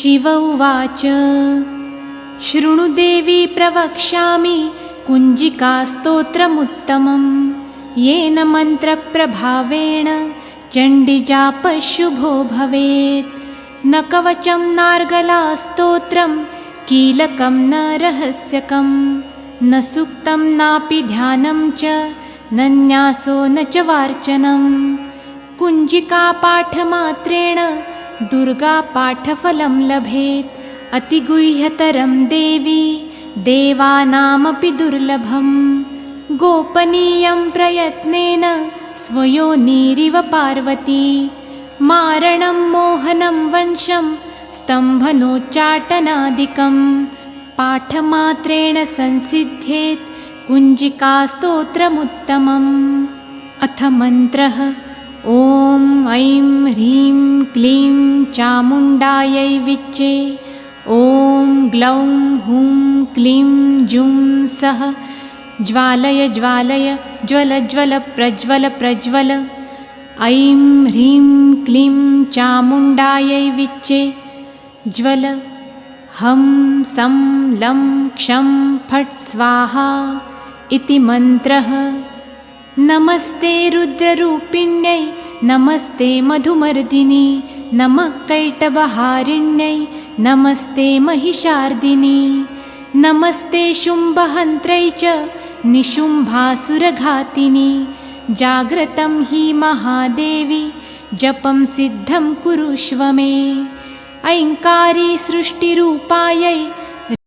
शिव उवाच शृणु देवी प्रवक्ष्यामि कुञ्जिकास्तोत्रमुत्तमं येन मन्त्रप्रभावेण चण्डीजापशुभो भवेत्। न कवचं नार्गलास्तोत्रं कीलकं न रहस्यकं न सूक्तं नापि ध्यानं च न न्यासो न च वार्चनं। कुञ्जिकापाठमात्रेण दुर्गापाठफलं लभेत् अतिगुह्यतरं देवी देवानामपि दुर्लभं। गोपनीयं प्रयत्नेन स्वयोनिरिव पार्वती मारणं मोहनं वंशं स्तम्भनोच्चाटनादिकं पाठमात्रेण संसिद्ध्येत् कुञ्जिकास्तोत्रमुत्तमम्। अथ मन्त्रः ॐ ऐं ह्रीं क्लीं चामुण्डायै विच्चे ॐ ग्लौं हुं क्लीं जुं सः ज्वालय ज्वालय ज्वल ज्वल प्रज्वल प्रज्वल। ऐं ह्रीं क्लीं चामुण्डायै विच्चे ज्वल हं सं लं क्षं फट् स्वाहा इति मन्त्रः। नमस्ते रुद्ररूपिण्यै नमस्ते मधुमर्दिनी नमः कैटभहारिण्यै नमस्ते महिषार्दिनी नमस्ते शुम्भहन्त्रै च निशुम्भासुरघातिनी। जाग्रतं हि महादेवी जपं सिद्धं कुरुष्व मे। ऐङ्कारी सृष्टिरूपायै